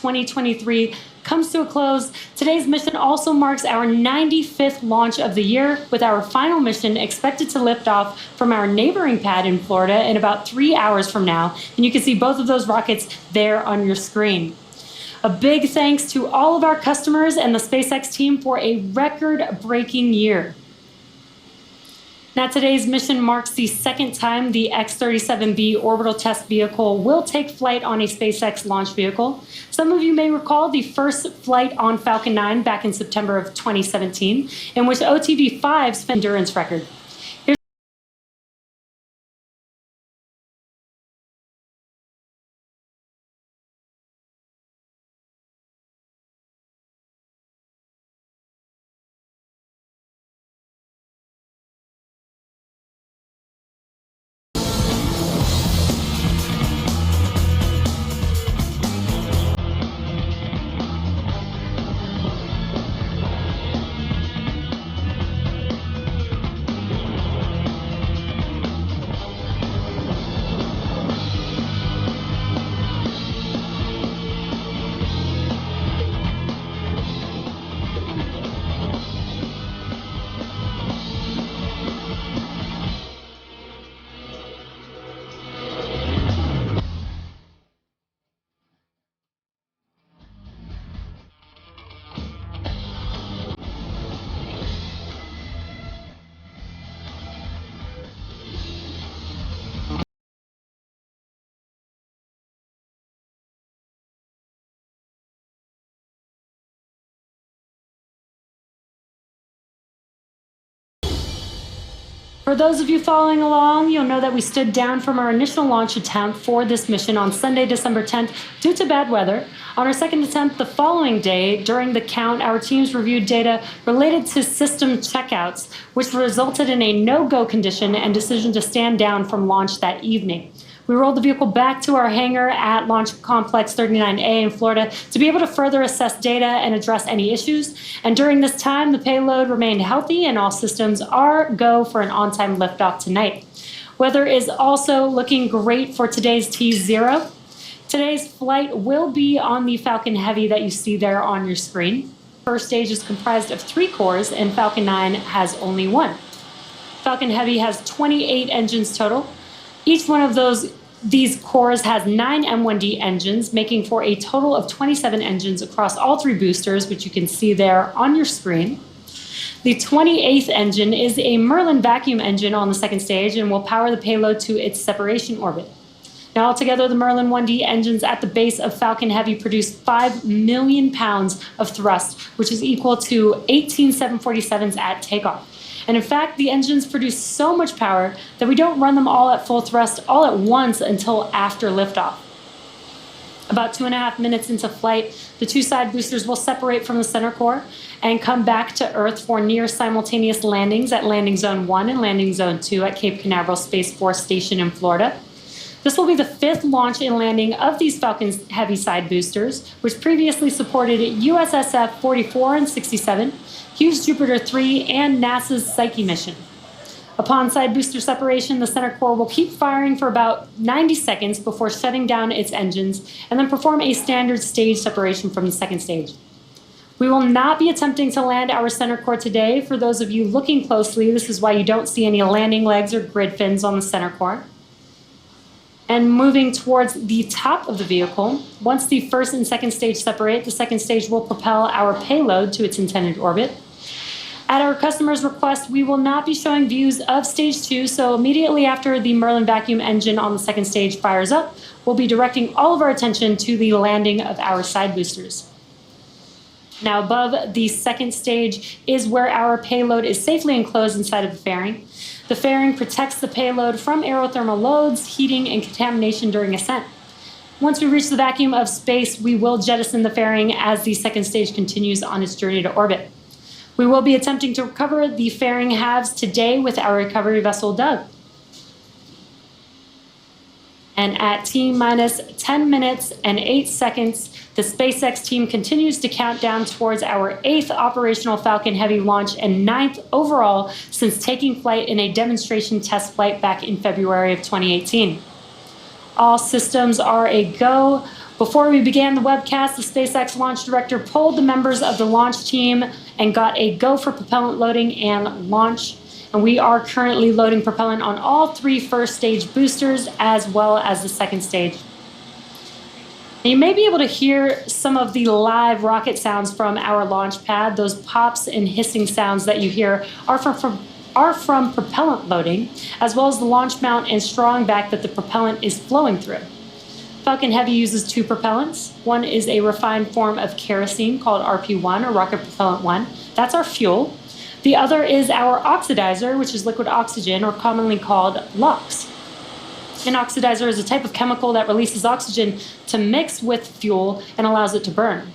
2023 comes to a close, today's mission also marks our 95th launch of the year, with our final mission expected to lift off from our neighboring pad in Florida in about 3 hours from now. And you can see both of those rockets there on your screen. A big thanks to all of our customers and the SpaceX team for a record-breaking year. Now, today's mission marks the second time the X-37B Orbital Test Vehicle will take flight on a SpaceX launch vehicle. Some of you may recall the first flight on Falcon 9 back in September of 2017, in which OTV-7 set endurance record. For those of you following along, you'll know that we stood down from our initial launch attempt for this mission on Sunday, December 10th, due to bad weather. On our second attempt the following day, during the count, our teams reviewed data related to system checkouts, which resulted in a no-go condition and decision to stand down from launch that evening. We rolled the vehicle back to our hangar at Launch Complex 39A in Florida to be able to further assess data and address any issues. And during this time, the payload remained healthy and all systems are go for an on-time liftoff tonight. Weather is also looking great for today's T0. Today's flight will be on the Falcon Heavy that you see there on your screen. First stage is comprised of 3 cores and Falcon 9 has only 1. Falcon Heavy has 28 engines total. Each one of these cores has 9 M1D engines, making for a total of 27 engines across all 3 boosters, which you can see there on your screen. The 28th engine is a Merlin vacuum engine on the second stage and will power the payload to its separation orbit. Now, altogether, the Merlin 1D engines at the base of Falcon Heavy produce 5 million pounds of thrust, which is equal to 18 747s at takeoff. And in fact, the engines produce so much power that we don't run them all at full thrust all at once until after liftoff. About 2.5 minutes into flight, the 2 side boosters will separate from the center core and come back to Earth for near simultaneous landings at Landing Zone 1 and Landing Zone 2 at Cape Canaveral Space Force Station in Florida. This will be the 5th launch and landing of these Falcon Heavy side boosters, which previously supported USSF-52 and 67, Hughes Jupiter 3, and NASA's Psyche mission. Upon side booster separation, the center core will keep firing for about 90 seconds before shutting down its engines and then perform a standard stage separation from the second stage. We will not be attempting to land our center core today. For those of you looking closely, this is why you don't see any landing legs or grid fins on the center core. And moving towards the top of the vehicle, once the first and second stage separate, the second stage will propel our payload to its intended orbit. At our customer's request, we will not be showing views of stage 2, so immediately after the Merlin vacuum engine on the second stage fires up, we'll be directing all of our attention to the landing of our side boosters. Now, above the second stage is where our payload is safely enclosed inside of the fairing. The fairing protects the payload from aerothermal loads, heating, and contamination during ascent. Once we reach the vacuum of space, we will jettison the fairing as the second stage continues on its journey to orbit. We will be attempting to recover the fairing halves today with our recovery vessel, Doug. And at T-minus 10 minutes and 8 seconds, the SpaceX team continues to count down towards our 8th operational Falcon Heavy launch and 9th overall since taking flight in a demonstration test flight back in February of 2018. All systems are a go Before we began the webcast, the SpaceX launch director polled the members of the launch team and got a go for propellant loading and launch. And we are currently loading propellant on all 3 first stage boosters as well as the second stage. And you may be able to hear some of the live rocket sounds from our launch pad. Those pops and hissing sounds that you hear are from propellant loading, as well as the launch mount and strong back that the propellant is flowing through. Falcon Heavy uses 2 propellants. One is a refined form of kerosene called RP1, or rocket propellant 1. That's our fuel. The other is our oxidizer, which is liquid oxygen, or commonly called LOX. An oxidizer is a type of chemical that releases oxygen to mix with fuel and allows it to burn.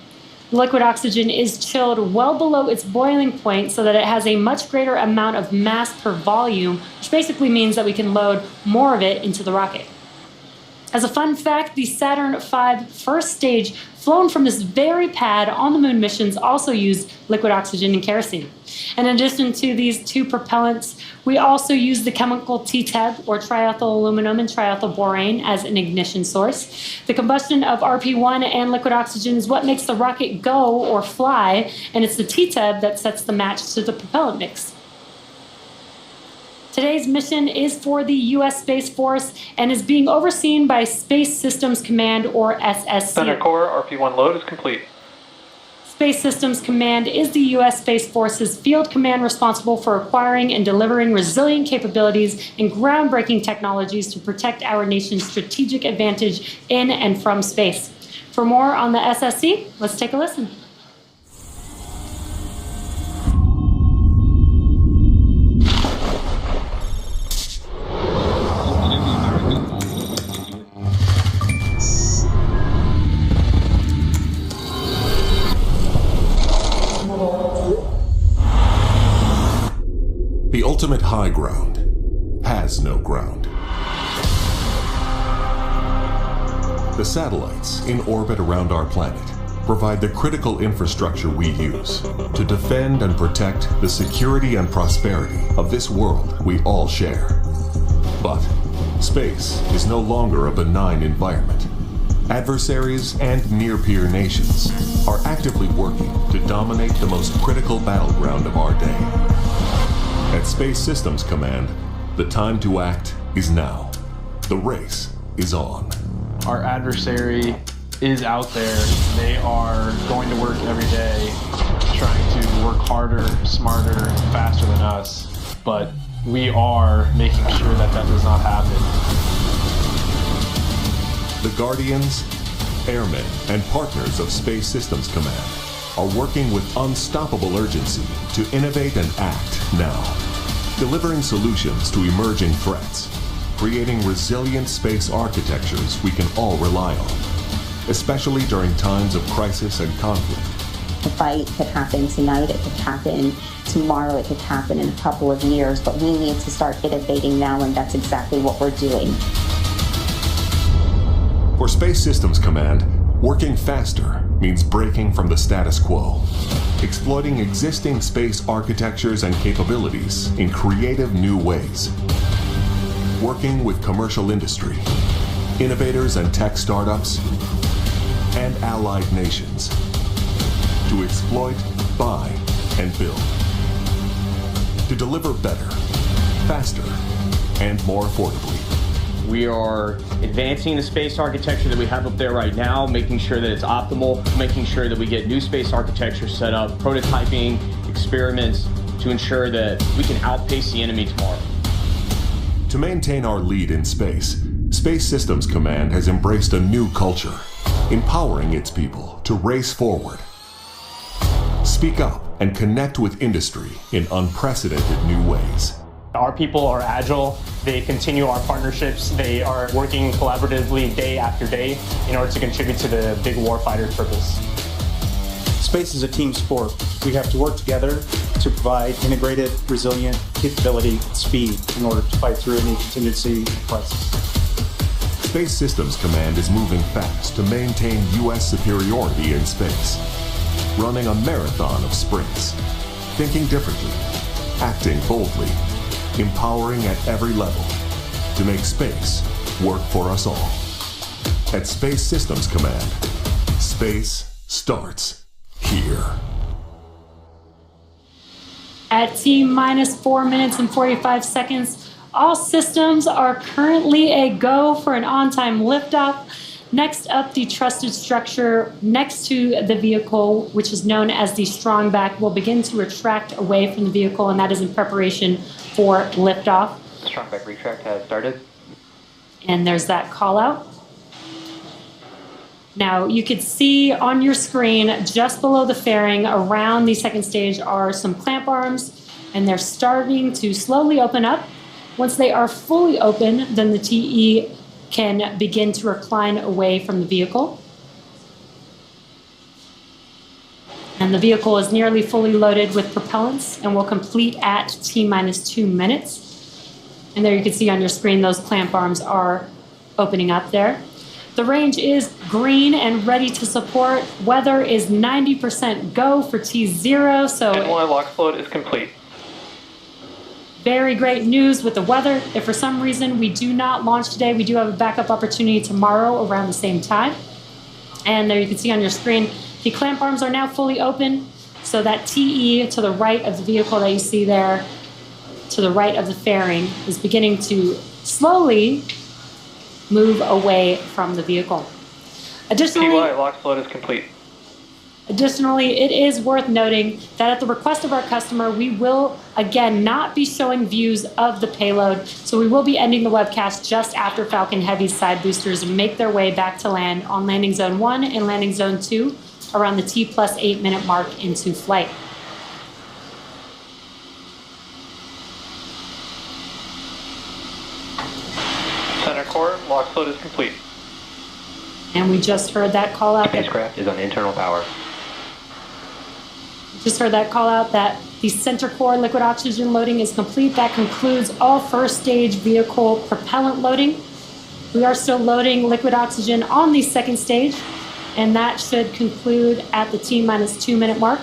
Liquid oxygen is chilled well below its boiling point so that it has a much greater amount of mass per volume, which basically means that we can load more of it into the rocket. As a fun fact, the Saturn V first stage flown from this very pad on the moon missions also used liquid oxygen and kerosene. In addition to these 2 propellants, we also use the chemical TTEB, or triethyl aluminum and triethyl borane, as an ignition source. The combustion of RP1 and liquid oxygen is what makes the rocket go or fly, and it's the TTEB that sets the match to the propellant mix. Today's mission is for the U.S. Space Force and is being overseen by Space Systems Command, or SSC. Center core RP1 load is complete. Space Systems Command is the U.S. Space Force's field command responsible for acquiring and delivering resilient capabilities and groundbreaking technologies to protect our nation's strategic advantage in and from space. For more on the SSC, let's take a listen. The ultimate high ground has no ground. The satellites in orbit around our planet provide the critical infrastructure we use to defend and protect the security and prosperity of this world we all share. But space is no longer a benign environment. Adversaries and near-peer nations are actively working to dominate the most critical battleground of our day. At Space Systems Command, the time to act is now. The race is on. Our adversary is out there. They are going to work every day, trying to work harder, smarter, faster than us. But we are making sure that that does not happen. The Guardians, airmen, and partners of Space Systems Command are working with unstoppable urgency to innovate and act now, delivering solutions to emerging threats, creating resilient space architectures we can all rely on, especially during times of crisis and conflict. The fight could happen tonight, it could happen tomorrow, it could happen in a couple of years, but we need to start innovating now, and that's exactly what we're doing. For Space Systems Command, working faster means breaking from the status quo, exploiting existing space architectures and capabilities in creative new ways, working with commercial industry, innovators and tech startups, and allied nations to exploit, buy, and build, to deliver better, faster, and more affordably. We are advancing the space architecture that we have up there right now, making sure that it's optimal, making sure that we get new space architecture set up, prototyping, experiments, to ensure that we can outpace the enemy tomorrow. To maintain our lead in space, Space Systems Command has embraced a new culture, empowering its people to race forward. Speak up and connect with industry in unprecedented new ways. Our people are agile, they continue our partnerships, they are working collaboratively day after day in order to contribute to the big warfighter purpose. Space is a team sport. We have to work together to provide integrated, resilient capability and speed in order to fight through any contingency crisis. Space Systems Command is moving fast to maintain U.S. superiority in space, running a marathon of sprints, thinking differently, acting boldly, empowering at every level to make space work for us all. at Space Systems Command. Space starts here. At T-minus 4 minutes and 45 seconds, all systems are currently a go for an on-time liftoff. Next up, the trusted structure next to the vehicle, which is known as the strong back, will begin to retract away from the vehicle, and that is in preparation for liftoff. Strong back retract has started. And there's that call out. Now, you could see on your screen, just below the fairing, around the second stage are some clamp arms, and they're starting to slowly open up. Once they are fully open, then the TE can begin to recline away from the vehicle. And the vehicle is nearly fully loaded with propellants and will complete at T-minus 2 minutes. And there you can see on your screen, those clamp arms are opening up there. The range is green and ready to support. Weather is 90% go for T0, so NY lock float is complete. very great news with the weather. If for some reason we do not launch today, we do have a backup opportunity tomorrow around the same time. And there you can see on your screen, the clamp arms are now fully open. So that TE to the right of the vehicle that you see there, to the right of the fairing, is beginning to slowly move away from the vehicle. Additionally, TY lock float is complete. Additionally, it is worth noting that at the request of our customer, we will, again, not be showing views of the payload. So we will be ending the webcast just after Falcon Heavy's side boosters make their way back to land on Landing Zone 1 and Landing Zone 2 around the T+8 minute mark into flight. Center core lock float is complete. And we just heard that call out. Spacecraft is on internal power. Just heard that call out that the center core liquid oxygen loading is complete. That concludes all first stage vehicle propellant loading. We are still loading liquid oxygen on the second stage, and that should conclude at the T-minus 2 minute mark,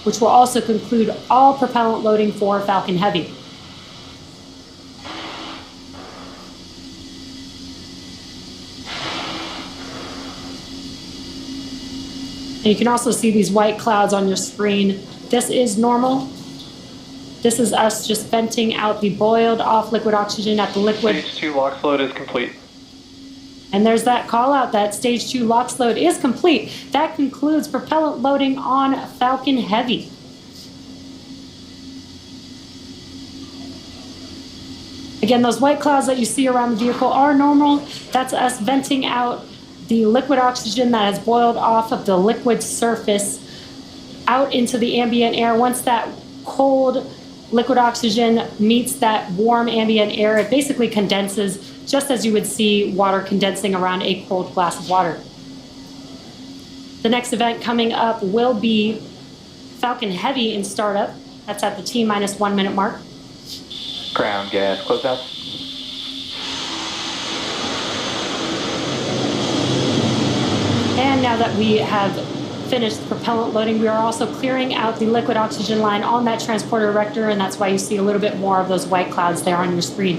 which will also conclude all propellant loading for Falcon Heavy. And you can also see these white clouds on your screen. This is normal. This is us just venting out the boiled off liquid oxygen at the liquid. Stage 2 lock float is complete. And there's that call out that stage 2 LOX load is complete. That concludes propellant loading on Falcon Heavy. Again, those white clouds that you see around the vehicle are normal. That's us venting out the liquid oxygen that has boiled off of the liquid surface out into the ambient air. Once that cold liquid oxygen meets that warm ambient air, it basically condenses just as you would see water condensing around a cold glass of water. The next event coming up will be Falcon Heavy in startup. That's at the T-minus 1 minute mark. Ground gas closeout. And now that we have finished propellant loading, we are also clearing out the liquid oxygen line on that transporter erector, and that's why you see a little bit more of those white clouds there on your screen.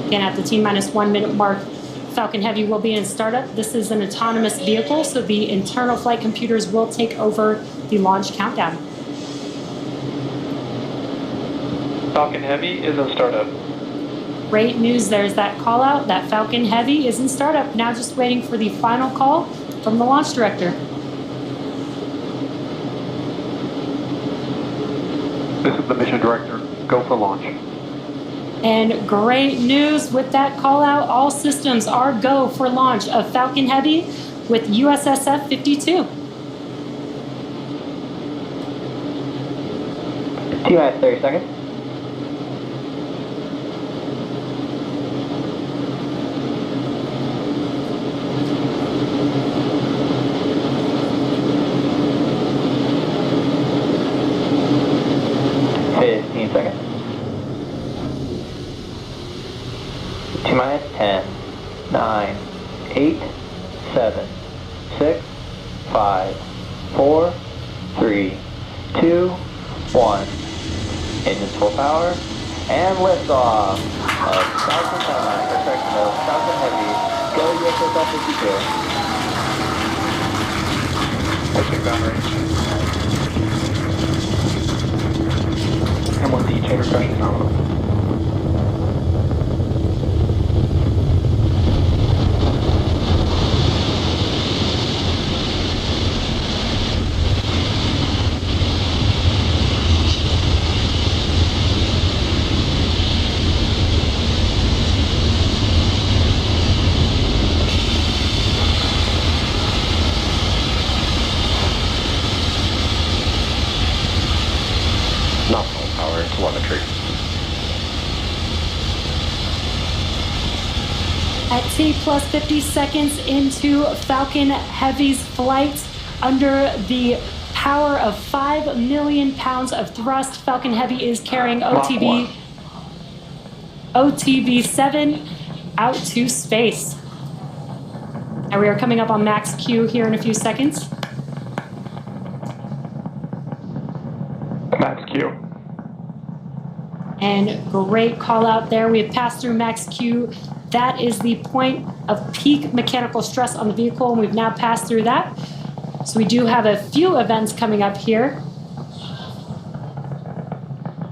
Again, at the T-minus 1 minute mark, Falcon Heavy will be in startup. This is an autonomous vehicle, so the internal flight computers will take over the launch countdown. Falcon Heavy is in startup. Great news, there's that call out. That Falcon Heavy is in startup. Now just waiting for the final call from the launch director. This is the mission director. Go for launch. And great news with that call out. All systems are go for launch of Falcon Heavy with USSF-52. T-minus 30 seconds. T-minus 10, 9, 8, 7, 6, 5, 4, 3, 2, 1. Engines full power. And liftoff of Falcon Heavy. Go USSF-52. Pushing down range. M1D chain refresh is nominal. Nominal power and telemetry. At T plus 50 seconds into Falcon Heavy's flight, under the power of 5 million pounds of thrust, Falcon Heavy is carrying OTV-7 out to space. And we are coming up on max Q here in a few seconds. Max Q. And great call out there. We have passed through max Q. That is the point of peak mechanical stress on the vehicle, and we've now passed through that. So we do have a few events coming up here.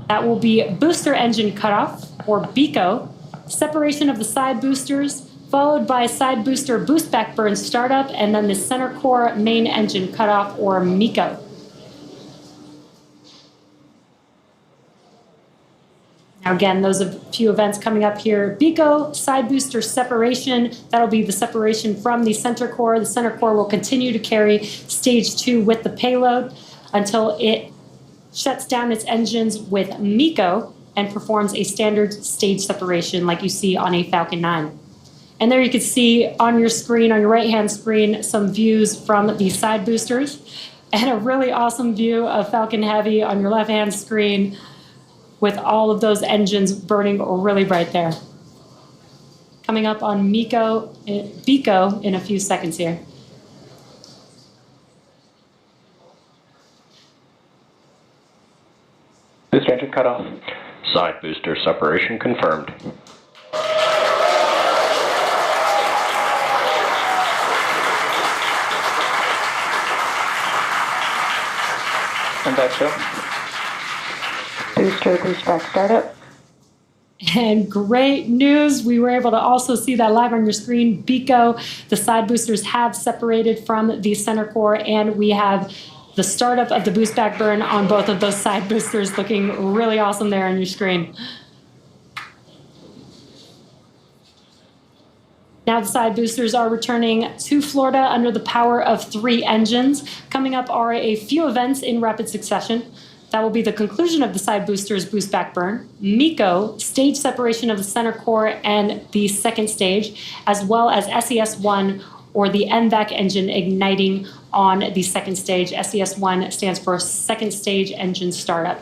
That will be booster engine cutoff, or BECO, separation of the side boosters, followed by side booster boost back burn startup, and then the center core main engine cutoff, or MECO. Now again, those are a few events coming up here. BECO, side booster separation, that'll be the separation from the center core. The center core will continue to carry stage 2 with the payload until it shuts down its engines with MECO and performs a standard stage separation like you see on a Falcon 9. And there you can see on your screen, on your right-hand screen, some views from the side boosters and a really awesome view of Falcon Heavy on your left-hand screen with all of those engines burning really bright there. Coming up on BECO in a few seconds here. Booster engine cutoff. Side booster separation confirmed. And back show. Booster boost back startup. And great news, we were able to also see that live on your screen. BECO, the side boosters have separated from the center core, and we have the startup of the boost back burn on both of those side boosters, looking really awesome there on your screen. Now the side boosters are returning to Florida under the power of 3 engines. Coming up are a few events in rapid succession. That will be the conclusion of the side boosters boost back burn, MECO, stage separation of the center core and the second stage, as well as SES-1, or the NVAC engine igniting on the second stage. SES-1 stands for second stage engine startup.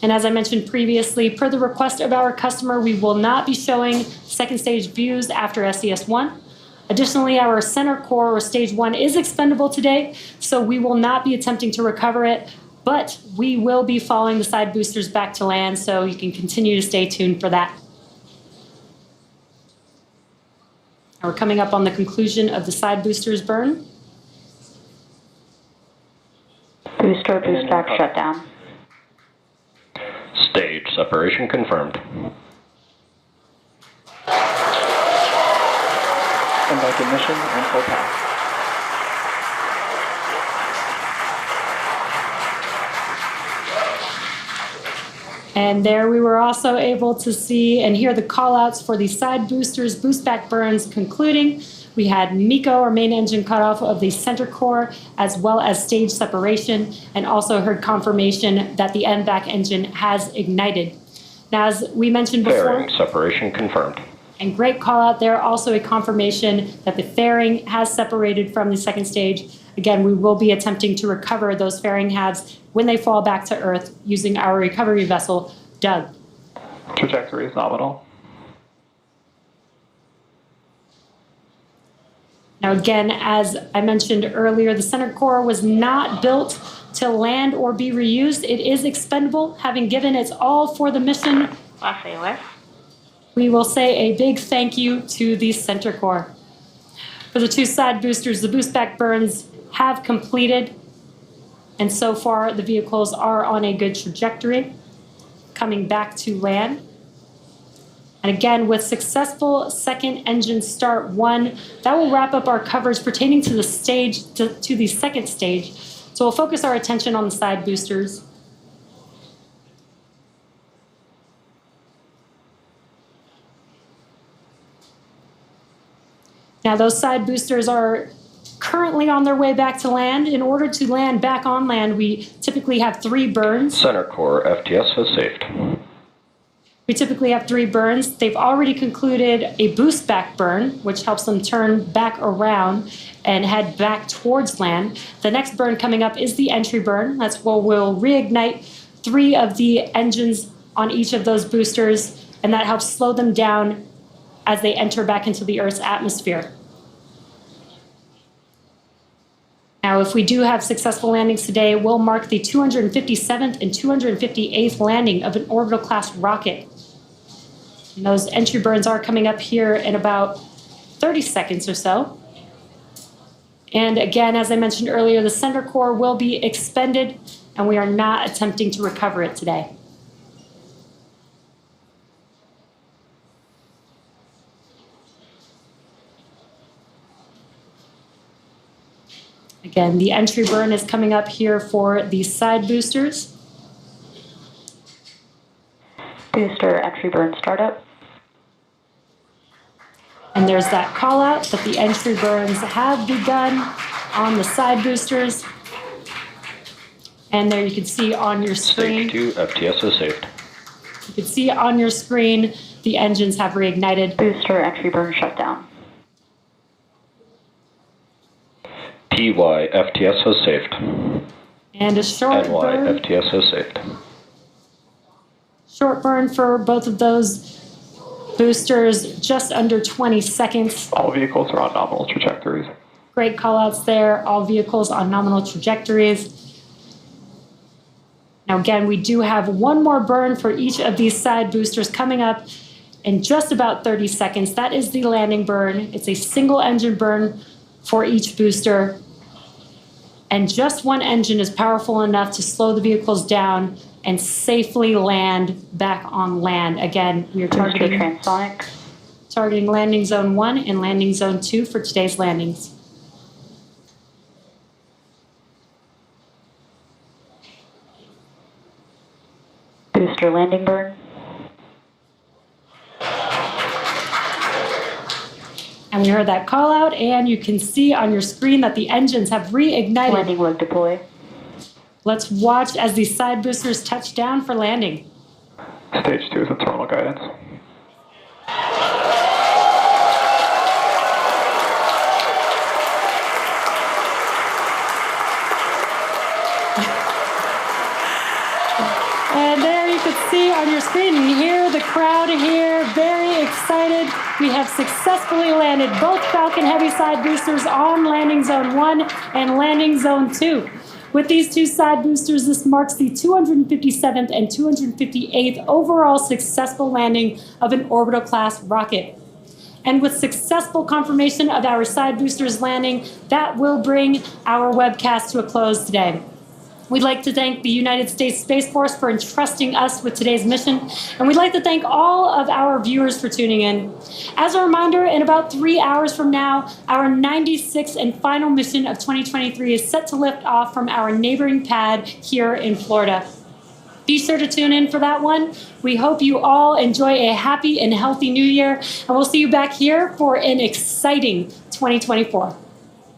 And as I mentioned previously, per the request of our customer, we will not be showing second stage views after SES-1. Additionally, our center core, or stage 1, is expendable today, so we will not be attempting to recover it. But we will be following the side boosters back to land, so you can continue to stay tuned for that. Now we're coming up on the conclusion of the side boosters burn. Booster boost back shutdown. Stage separation confirmed. And back ignition and full power. And there we were also able to see and hear the call-outs for the side boosters boost back burns concluding. We had MECO, or main engine cutoff of the center core, as well as stage separation, and also heard confirmation that the NVAC engine has ignited. Now, as we mentioned before, Fairing separation confirmed. and great call out there, also a confirmation that the fairing has separated from the second stage. Again, we will be attempting to recover those fairing halves when they fall back to Earth using our recovery vessel, Doug. Trajectory is nominal. Now, again, as I mentioned earlier, the center core was not built to land or be reused. It is expendable, having given its all for the mission. We will say a big thank you to the Center Core. For the two side boosters, the boost back burns have completed, and so far the vehicles are on a good trajectory, coming back to land. And again, with successful second engine start 1, that will wrap up our coverage pertaining to the stage, to the second stage. So we'll focus our attention on the side boosters. Now those side boosters are currently on their way back to land. In order to land back on land, we typically have 3 burns. Center Core FTS has saved. We typically have 3 burns. They've already concluded a boost back burn, which helps them turn back around and head back towards land. The next burn coming up is the entry burn. That's where we'll reignite 3 of the engines on each of those boosters, and that helps slow them down as they enter back into the Earth's atmosphere. Now, if we do have successful landings today, we'll mark the 257th and 258th landing of an orbital-class rocket. And those entry burns are coming up here in about 30 seconds or so. And again, as I mentioned earlier, the Center Core will be expended, and we are not attempting to recover it today. Again, the entry burn is coming up here for the side boosters. Booster entry burn startup. And there's that call out that the entry burns have begun on the side boosters. And there you can see on your screen. Stage 2 FTS is saved. You can see on your screen the engines have reignited. Booster entry burn shut down. TY FTS has saved. And a short NY burn. FTS has saved. Short burn for both of those boosters, just under 20 seconds. All vehicles are on nominal trajectories. Great call outs there. All vehicles on nominal trajectories. Now again, we do have one more burn for each of these side boosters coming up in just about 30 seconds. That is the landing burn. It's a single engine burn for each booster. And just one engine is powerful enough to slow the vehicles down and safely land back on land. Again, we are targeting landing zone 1 and landing zone 2 for today's landings. Booster landing burn. And we heard that call out, and you can see on your screen that the engines have reignited. Landing leg deploy. Let's watch as these side boosters touch down for landing. Stage 2 is the terminal guidance. And there you can see on your screen, you hear the crowd here, very excited. We have successfully landed both Falcon Heavy side boosters on landing zone 1 and landing zone 2. With these two side boosters, this marks the 257th and 258th overall successful landing of an orbital-class rocket. And with successful confirmation of our side boosters landing, that will bring our webcast to a close today. We'd like to thank the United States Space Force for entrusting us with today's mission, and we'd like to thank all of our viewers for tuning in. As a reminder, in about 3 hours from now, our 96th and final mission of 2023 is set to lift off from our neighboring pad here in Florida. Be sure to tune in for that one. We hope you all enjoy a happy and healthy new year, and we'll see you back here for an exciting 2024.